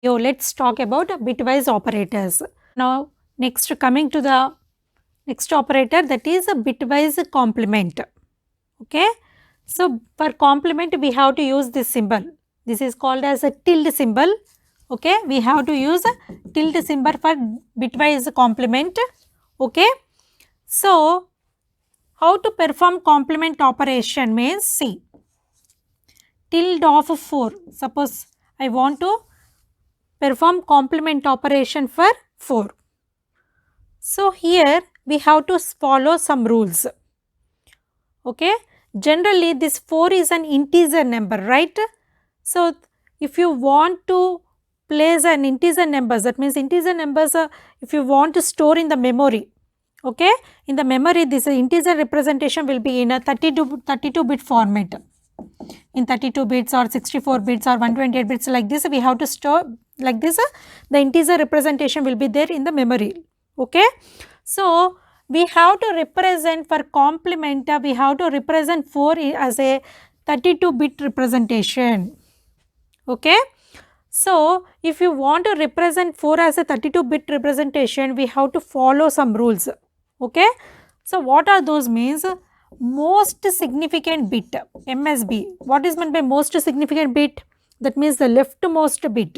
Let's talk about bitwise operators. Now, next coming to the next operator, that is a bitwise complement. Okay. So, for complement we have to use this symbol. This is called as a tilde symbol. Okay. We have to use a tilde symbol for bitwise complement. Okay. So, how to perform complement operation means, see, tilde of 4. Suppose I want to perform complement operation for 4. So, here we have to follow some rules. Okay. Generally this 4 is an integer number, right? So, if you want to place an integer numbers, that means integer numbers if you want to store in the memory, okay, in the memory this integer representation will be in a 32 bit format. In 32 bits or 64 bits or 128 bits, like this we have to store like this, the integer representation will be there in the memory. Okay. So, we have to represent for complement, we have to represent 4 as a 32 bit representation. Okay. So, if you want to represent 4 as a 32 bit representation, we have to follow some rules. Okay. So, what are those means? Most significant bit, MSB. What is meant by most significant bit? That means the leftmost bit.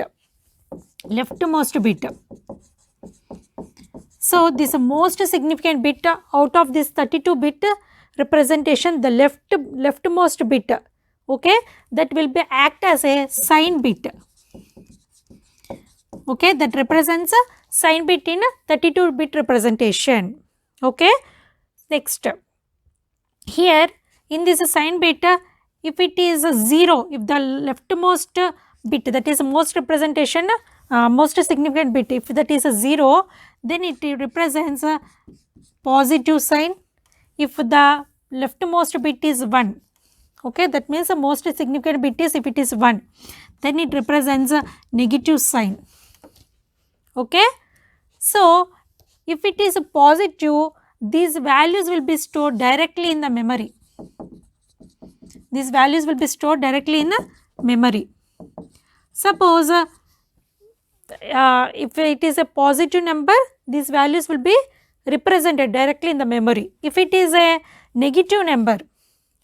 Leftmost bit. So, this most significant bit out of this 32 bit representation, the leftmost bit, okay, that will be act as a sign bit. Okay, that represents a sign bit in a 32 bit representation. Okay. Next, here in this sign bit, if it is a 0, if the leftmost bit, that is most representation, most significant bit, if that is a 0, then it represents a positive sign. If the leftmost bit is 1, okay, that means the most significant bit is if it is 1, then it represents a negative sign. Okay. So, if it is a positive, these values will be stored directly in the memory. These values will be stored directly in the memory. Suppose if it is a positive number, these values will be represented directly in the memory. If it is a negative number,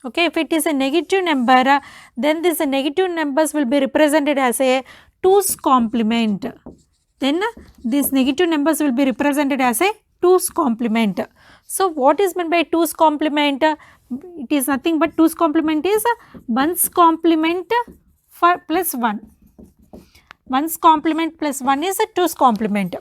okay, if it is a negative number, then these negative numbers will be represented as a 2's complement. Then these negative numbers will be represented as a 2's complement. So, what is meant by 2's complement? It is nothing but 2's complement is 1's complement for plus 1. 1's complement plus 1 is a 2's complement.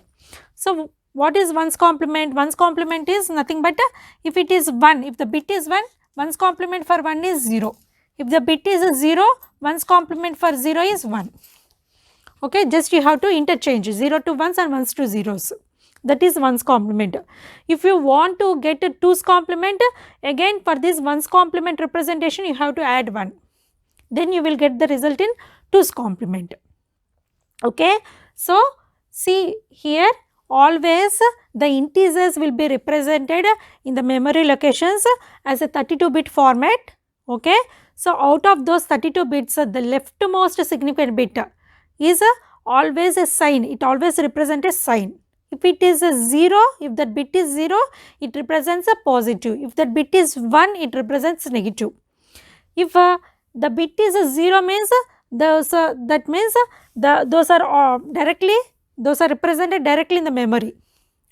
So, what is 1's complement? 1's complement is nothing but if it is 1, if the bit is 1, 1's complement for 1 is 0. If the bit is a 0, 1's complement for 0 is 1. Okay, just you have to interchange 0 to 1s and 1s to 0s. That is 1's complement. If you want to get a 2's complement, again for this 1's complement representation you have to add 1. Then you will get the result in 2's complement. Okay. So, see here always the integers will be represented in the memory locations as a 32 bit format. Okay. So, out of those 32 bits, the leftmost significant bit is always a sign, it always represents a sign. If it is a 0, if that bit is 0, it represents a positive. If that bit is 1, it represents negative. If the bit is a 0 means those that means those are represented directly in the memory.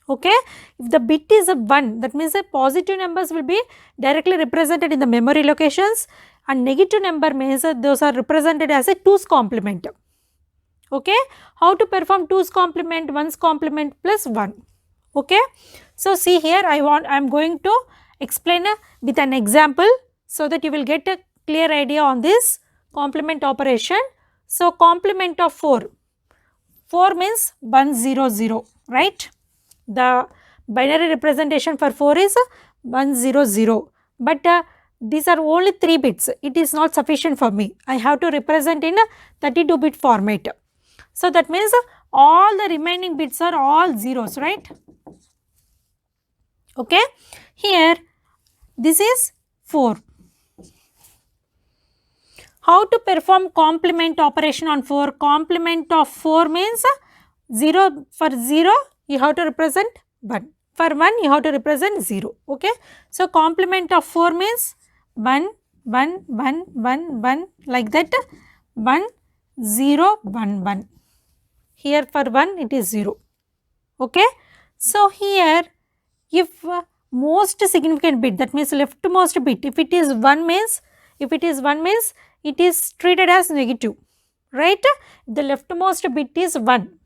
Okay. If the bit is a 1, that means the positive numbers will be directly represented in the memory locations, and negative number means those are represented as a 2's complement. Okay. How to perform 2's complement? 1's complement plus 1. Okay. So, see here I am going to explain with an example so that you will get a clear idea on this complement operation. So, complement of 4. 4 means 100, right? The binary representation for 4 is 100, but these are only 3 bits. It is not sufficient for me. I have to represent in a 32 bit format. So, that means all the remaining bits are all zeros, right? Okay. Here this is 4. How to perform complement operation on 4? Complement of 4 means 0 for 0 you have to represent 1. For 1 you have to represent 0. Okay. So, complement of 4 means 1, 1, 1, 1, 1 like that 1, 0, 1, 1. Here for 1 it is 0. Okay. So, here if most significant bit, that means leftmost bit, if it is 1 means, it is treated as negative, right? If the leftmost bit is 1,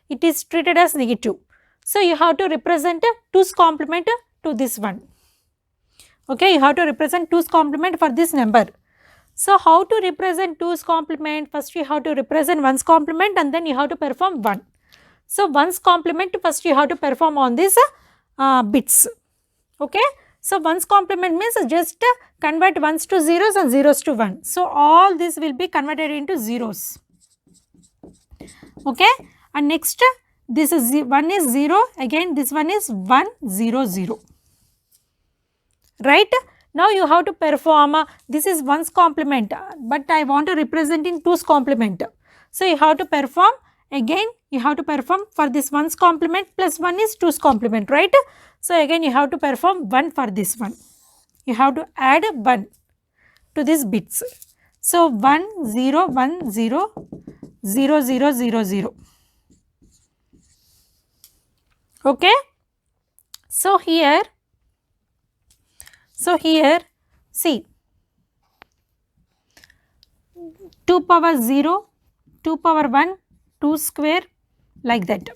it is treated as negative. So, you have to represent 2's complement to this one. Okay, you have to represent 2's complement for this number. So, how to represent 2's complement? First you have to represent 1's complement and then you have to perform 1. So, 1's complement first you have to perform on these bits. Okay. So, 1's complement means just convert 1's to 0s and 0s to 1. So, all this will be converted into zeros. Okay. And next this is 1 is 0, again this one is 1, 0, 0. Right. Now, you have to perform this is 1's complement, but I want to represent in 2's complement. So, you have to perform again, you have to perform for this 1's complement plus 1 is 2's complement, right. So, again you have to perform 1 for this one, you have to add 1 to these bits. So, 1, 0, 1, 0, 0, 0, 0, 0. Okay. So, here see 2 power 0, 2 power 1, 2 square like that.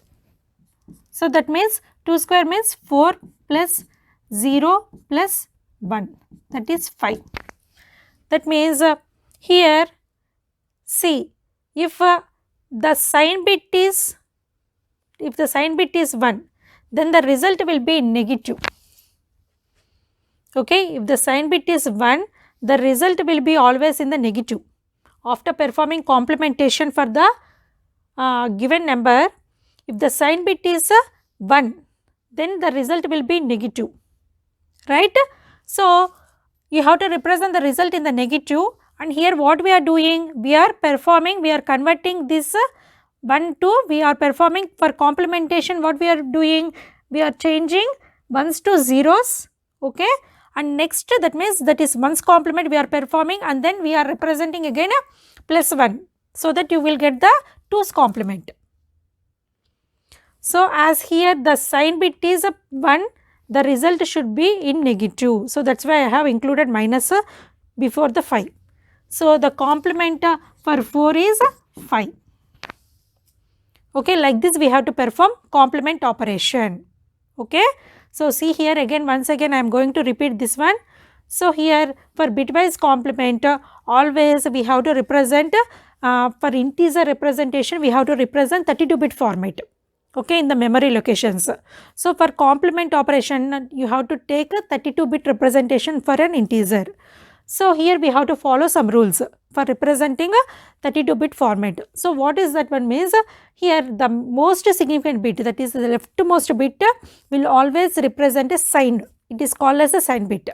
So, that means 2 square means 4 plus 0 plus 1, that is 5. That means here see if the sign bit is 1, then the result will be negative. Okay, if the sign bit is 1, the result will be always in the negative. After performing complementation for the given number, if the sign bit is 1, then the result will be negative, right. So, you have to represent the result in the negative, and here what we are doing, we are converting this 1 to, we are performing for complementation, what we are doing, we are changing 1's to 0's, okay. And next, that means that is 1's complement we are performing, and then we are representing again a plus 1, so that you will get the 2's complement. So, as here the sign bit is 1, the result should be in negative. So, that is why I have included minus before the 5. So, the complement for 4 is 5. Okay, like this we have to perform complement operation. Okay. So, see here again, once again I am going to repeat this one. So, here for bitwise complement always we have to represent for integer representation we have to represent 32-bit format, okay, in the memory locations. So, for complement operation you have to take a 32-bit representation for an integer. So, here we have to follow some rules for representing a 32-bit format. So, what is that one means? Here the most significant bit, that is the leftmost bit, will always represent a sign. It is called as a sign bit.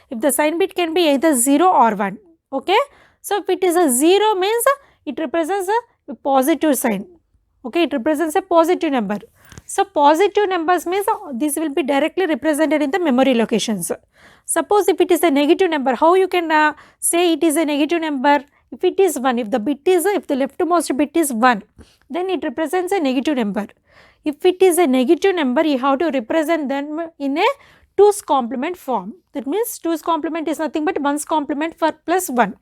If the sign bit can be either 0 or 1, okay. So, if it is a 0 means it represents a positive sign, okay, it represents a positive number. So, positive numbers means this will be directly represented in the memory locations. Suppose if it is a negative number, how you can say it is a negative number? If it is 1, if the leftmost bit is 1, then it represents a negative number. If it is a negative number, you have to represent them in a 2's complement form. That means 2's complement is nothing but 1's complement for plus 1.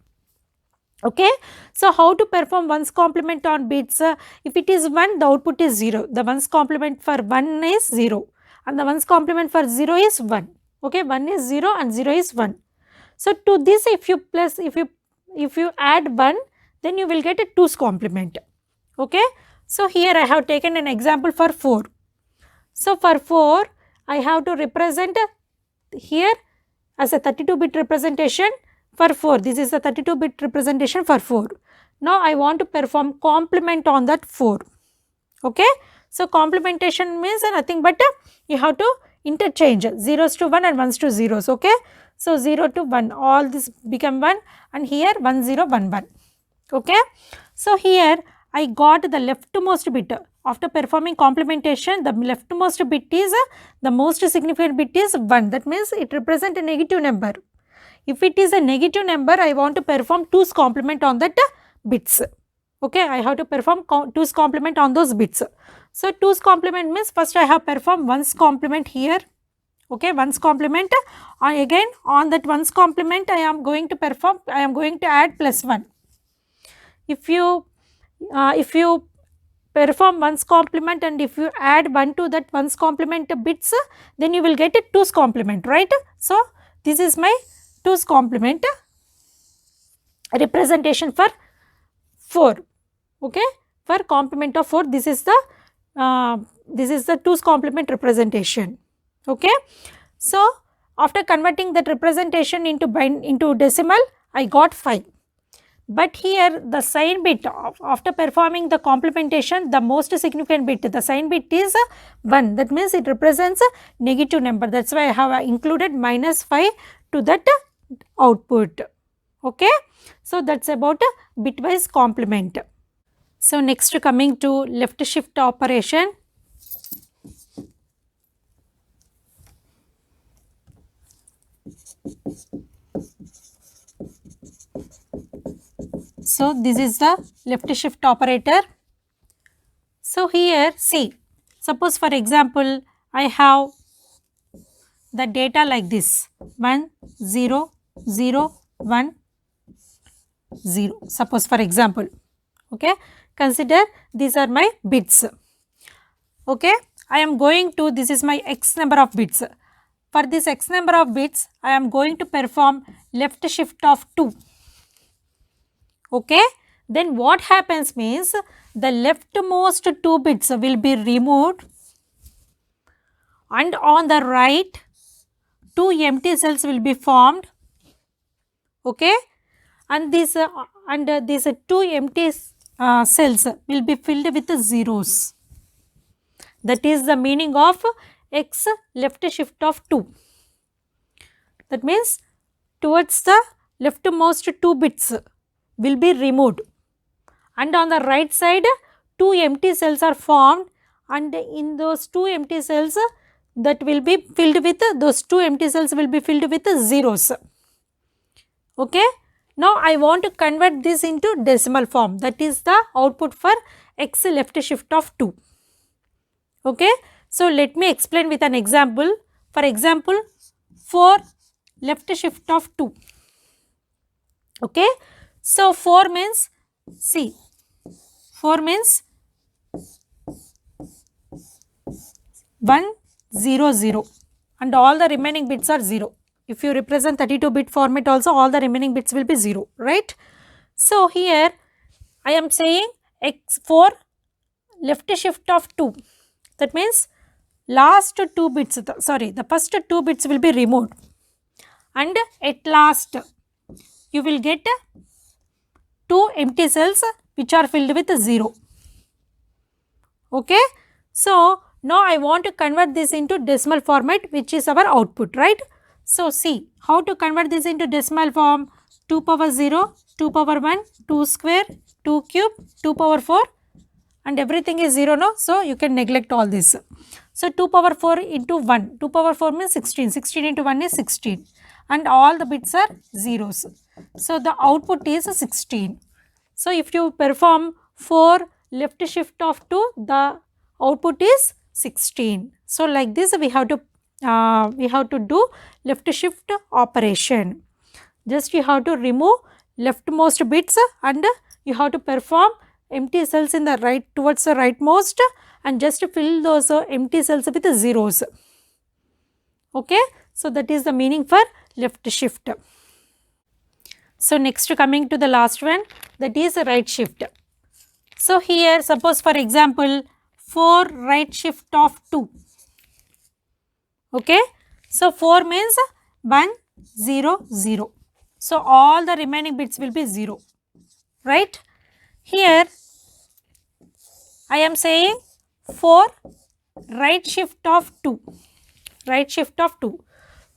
Okay. So, how to perform 1's complement on bits? If it is 1, the output is 0. The 1's complement for 1 is 0 and the 1's complement for 0 is 1. Okay, 1 is 0 and 0 is 1. So, to this if you add 1, then you will get a 2's complement. Okay. So, here I have taken an example for 4. So, for 4 I have to represent here as a 32-bit representation for 4. This is a 32-bit representation for 4. Now, I want to perform complement on that 4. Okay. So, complementation means nothing but you have to interchange 0s to 1 and 1s to 0s. Okay. So 0 to 1, all this become 1, and here 1 0 1 1. Okay. So here I got the leftmost bit. After performing complementation, the leftmost bit is the most significant bit is 1. That means it represents a negative number. If it is a negative number, I want to perform 2's complement on that bits. Okay, I have to perform 2's complement on those bits. So 2's complement means first I have performed 1's complement here. Okay, 1's complement, again on that 1's complement I am going to perform, I am going to add plus 1. If you perform 1's complement and if you add 1 to that 1's complement bits, then you will get a 2's complement, right? So this is my 2's complement representation for 4. Okay, for complement of 4, this is the 2's complement representation. Okay, so after converting that representation into decimal, I got 5. But here the sign bit, after performing the complementation, the most significant bit, the sign bit is 1. That means it represents a negative number. That is why I have included -5 to that output. Okay. So that is about bitwise complement. So next coming to left shift operation. So this is the left shift operator. So here see, suppose for example I have the data like this 1 0 0 1 0, suppose for example. Okay, consider these are my bits. Okay, I am going to, this is my x number of bits. For this x number of bits, I am going to perform left shift of 2. Okay, then what happens means the leftmost 2 bits will be removed, and on the right 2 empty cells will be formed. Okay, and these 2 empty cells will be filled with zeros. That is the meaning of x left shift of 2. That means towards the leftmost 2 bits will be removed, and on the right side 2 empty cells are formed, and in those 2 empty cells that will be filled with, those 2 empty cells will be filled with zeros. Okay. Now I want to convert this into decimal form. That is the output for x left shift of 2. Okay. So let me explain with an example. For example, 4 left shift of 2. Okay. So 4 means, see, 4 means 1 0 0, and all the remaining bits are 0. If you represent 32-bit format also, all the remaining bits will be 0, right? So here I am saying x4 left shift of 2. That means last 2 bits, the first 2 bits will be removed, and at last you will get 2 empty cells which are filled with 0. Okay. So now I want to convert this into decimal format, which is our output, right? So see how to convert this into decimal form. 2 power 0, 2 power 1, 2 square, 2 cube, 2 power 4, and everything is 0 now. So you can neglect all this. So 2 power 4 into 1, 2 power 4 means 16, 16 into 1 is 16, and all the bits are zeros. So the output is 16. So if you perform 4 left shift of 2, the output is 16. So like this we have to do left shift operation. Just you have to remove leftmost bits, and you have to perform empty cells in the right, towards the rightmost, and just fill those empty cells with zeros. Okay. So that is the meaning for left shift. So next coming to the last one, that is right shift. So here suppose for example 4 right shift of 2. Okay. So 4 means 1 0 0. So all the remaining bits will be 0, right? Here I am saying 4 right shift of 2. Right shift of 2.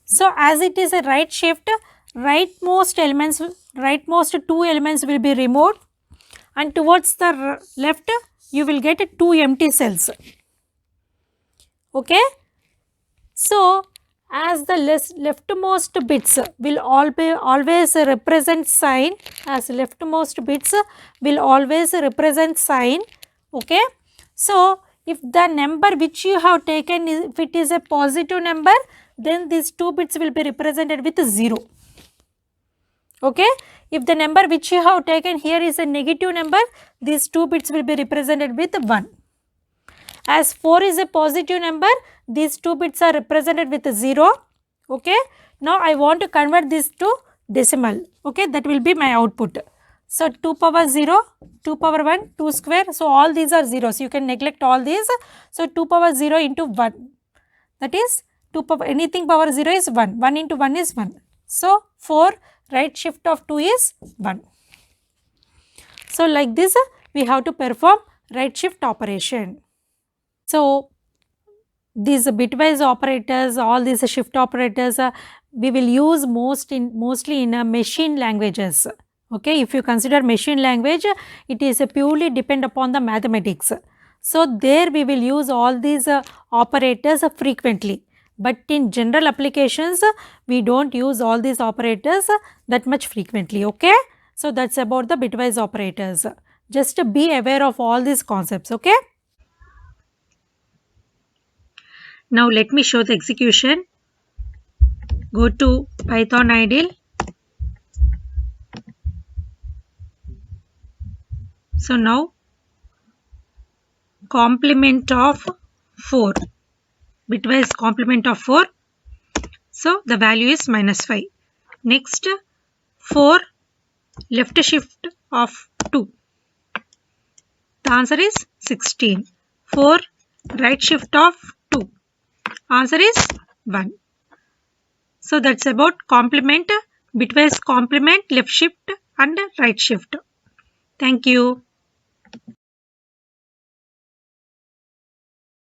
So as it is a right shift, rightmost two elements will be removed, and towards the left you will get 2 empty cells. Okay. So as the leftmost bits will always represent sign, as leftmost bits will always represent sign. Okay. So if the number which you have taken, if it is a positive number, then these 2 bits will be represented with 0. Okay. If the number which you have taken here is a negative number, these 2 bits will be represented with 1. As 4 is a positive number, these 2 bits are represented with 0. Okay. Now I want to convert this to decimal. Okay. That will be my output. So 2 power 0, 2 power 1, 2 square. So all these are zeros. You can neglect all these. So 2 power 0 into 1. That is 2 power, anything power 0 is 1. 1 into 1 is 1. So 4 right shift of 2 is 1. So like this we have to perform right shift operation. So these bitwise operators, all these shift operators, we will use mostly in machine languages. Okay, if you consider machine language, it is purely depend upon the mathematics. So there we will use all these operators frequently. But in general applications, we don't use all these operators that much frequently. Okay, so that's about the bitwise operators. Just be aware of all these concepts. Okay. Now let me show the execution. Go to Python idle. So now complement of 4, bitwise complement of 4. So the value is -5. Next 4 left shift of 2. The answer is 16. 4 right shift of 2. Answer is 1. So that's about complement, bitwise complement, left shift and right shift. Thank you.